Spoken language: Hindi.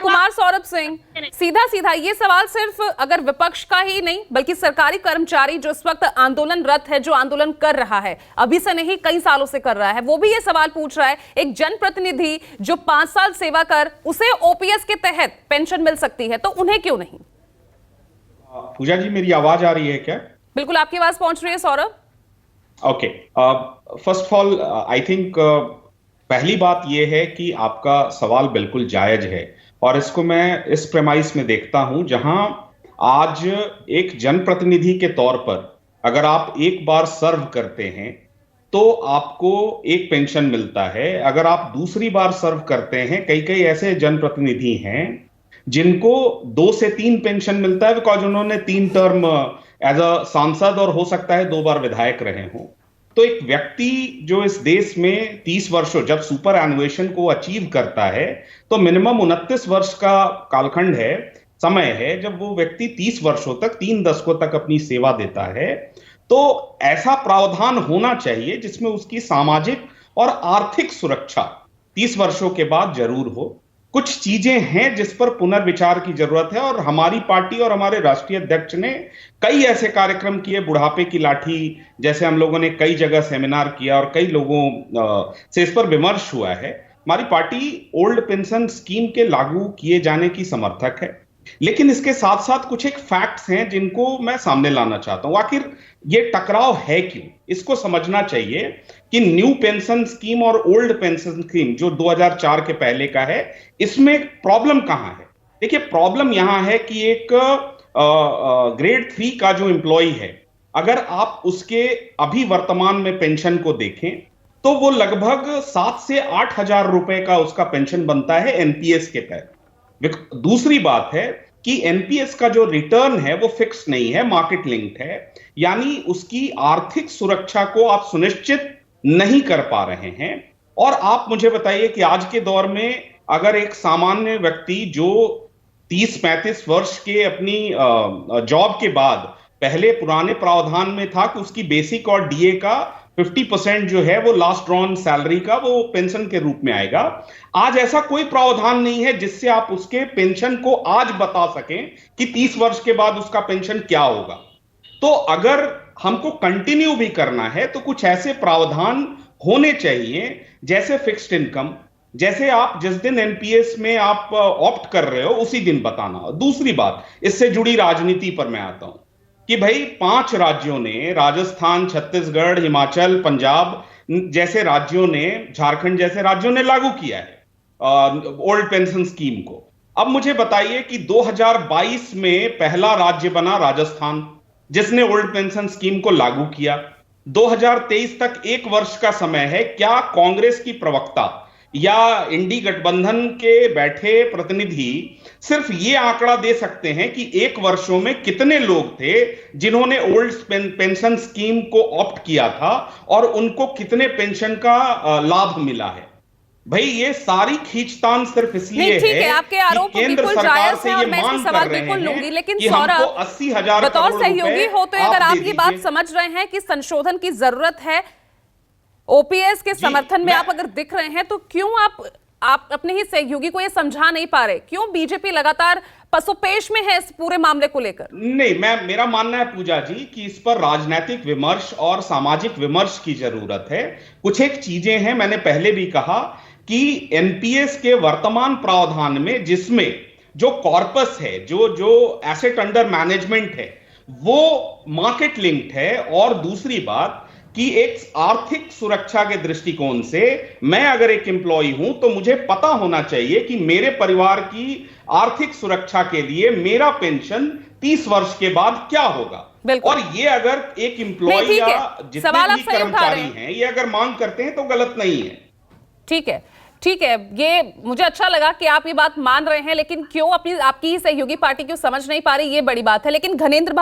कुमार सौरभ सिंह, सीधा सीधा ये सवाल सिर्फ अगर विपक्ष का ही नहीं बल्कि सरकारी कर्मचारी जो इस वक्त आंदोलनरत है, जो आंदोलन कर रहा है, अभी से नहीं कई सालों से कर रहा है, वो भी ये सवाल पूछ रहा है, एक जनप्रतिनिधि जो 5 साल सेवा कर उसे ओपीएस के तहत पेंशन मिल सकती है, तो उन्हें क्यों नहीं? पूजा जी, मेरी आवाज आ रही है क्या? बिल्कुल आपकी आवाज पहुंच रही है Saurabh. Okay, first of all I think पहली बात यह है कि आपका सवाल बिल्कुल जायज है और इसको मैं इस प्रेमाइस में देखता हूं, जहां आज एक जनप्रतिनिधि के तौर पर अगर आप एक बार सर्व करते हैं तो आपको एक पेंशन मिलता है। अगर आप दूसरी बार सर्व करते हैं, कई कई ऐसे जनप्रतिनिधि हैं जिनको 2 से 3 पेंशन मिलता है बिकॉज उन्होंने 3 टर्म एज अ सांसद और हो सकता है 2 बार विधायक रहे हों। तो एक व्यक्ति जो इस देश में 30 वर्षों जब सुपर एनुएशन को अचीव करता है तो मिनिमम 29 वर्ष का कालखंड है, समय है, जब वो व्यक्ति 30 वर्षों तक 3 दशकों तक अपनी सेवा देता है। तो ऐसा प्रावधान होना चाहिए जिसमें उसकी सामाजिक और आर्थिक सुरक्षा 30 वर्षों के बाद जरूर हो। कुछ चीजें हैं जिस पर पुनर्विचार की जरूरत है और हमारी पार्टी और हमारे राष्ट्रीय अध्यक्ष ने कई ऐसे कार्यक्रम किए, बुढ़ापे की लाठी जैसे हम लोगों ने कई जगह सेमिनार किया और कई लोगों से इस पर विमर्श हुआ है। हमारी पार्टी ओल्ड पेंशन स्कीम के लागू किए जाने की समर्थक है, लेकिन इसके साथ साथ कुछ एक फैक्ट्स हैं जिनको मैं सामने लाना चाहता हूं। आखिर ये टकराव है क्यों, इसको समझना चाहिए कि न्यू पेंशन स्कीम और ओल्ड पेंशन स्कीम जो 2004 के पहले का है, इसमें प्रॉब्लम कहां है? देखिए, प्रॉब्लम यहां है कि एक ग्रेड 3 का जो एम्प्लॉय है, अगर आप उसके अभी वर्तमान में पेंशन को देखें तो वो लगभग 7 से 8 हजार रुपए का उसका पेंशन बनता है एनपीएस के तहत। दूसरी बात है कि एनपीएस का जो रिटर्न है वो फिक्स नहीं है, मार्केट लिंक्ड है, यानी उसकी आर्थिक सुरक्षा को आप सुनिश्चित नहीं कर पा रहे हैं। और आप मुझे बताइए कि आज के दौर में अगर एक सामान्य व्यक्ति जो 30-35 वर्ष के अपनी जॉब के बाद पहले पुराने प्रावधान में था कि उसकी बेसिक और डीए का 50% जो है वो लास्ट ड्रॉन सैलरी का वो पेंशन के रूप में आएगा। आज ऐसा कोई प्रावधान नहीं है जिससे आप उसके पेंशन को आज बता सकें कि 30 वर्ष के बाद उसका पेंशन क्या होगा। तो अगर हमको कंटिन्यू भी करना है तो कुछ ऐसे प्रावधान होने चाहिए जैसे फिक्स्ड इनकम, जैसे आप जिस दिन एनपीएस में आप ऑप्ट कर रहे हो उसी दिन बताना। दूसरी बात, इससे जुड़ी राजनीति पर मैं आता हूं कि भाई 5 राज्यों ने, राजस्थान, छत्तीसगढ़, हिमाचल, पंजाब जैसे राज्यों ने, झारखंड जैसे राज्यों ने लागू किया है ओल्ड पेंशन स्कीम को। अब मुझे बताइए कि 2022 में पहला राज्य बना राजस्थान जिसने ओल्ड पेंशन स्कीम को लागू किया। 2023 तक 1 वर्ष का समय है। क्या कांग्रेस की प्रवक्ता या इंडी गठबंधन के बैठे प्रतिनिधि सिर्फ ये आंकड़ा दे सकते हैं कि 1 वर्षों में कितने लोग थे जिन्होंने ओल्ड पेंशन स्कीम को ऑप्ट किया था और उनको कितने पेंशन का लाभ मिला है? भाई, ये सारी खींचतान सिर्फ इसलिए है आपके आरोप बिल्कुल जायज है और मैं इसका सवाल बिल्कुल लूंगी, लेकिन सौरभ 80,000 बतौर सहयोगी होते हुए अगर आप ये बात समझ रहे हैं कि संशोधन की जरूरत है, ओपीएस के समर्थन में आप अगर दिख रहे हैं, तो क्यों आप अपने ही सहयोगी को ये समझा नहीं पा रहे? क्यों बीजेपी लगातार पसोपेश में है इस पूरे मामले को लेकर? नहीं, मेरा मानना है पूजा जी कि इस पर राजनीतिक विमर्श और सामाजिक विमर्श की जरूरत है। कुछ एक चीजें हैं, मैंने पहले भी कहा कि एनपीएस के वर्तमान प्रावधान में जिसमें जो कॉर्पस है, जो एसेट अंडर मैनेजमेंट है, वो मार्केट लिंक्ड है। और दूसरी बात कि एक आर्थिक सुरक्षा के दृष्टिकोण से मैं अगर एक एम्प्लॉय हूं तो मुझे पता होना चाहिए कि मेरे परिवार की आर्थिक सुरक्षा के लिए मेरा पेंशन 30 वर्ष के बाद क्या होगा। और ये अगर एक एम्प्लॉय या जितने भी कर्मचारी हैं ये अगर मांग करते हैं तो गलत नहीं है। ठीक है, ठीक है, ये मुझे अच्छा लगा कि आप ये बात मान रहे हैं, लेकिन क्यों आपकी सहयोगी पार्टी क्यों समझ नहीं पा रही, ये बड़ी बात है। लेकिन घनेंद्र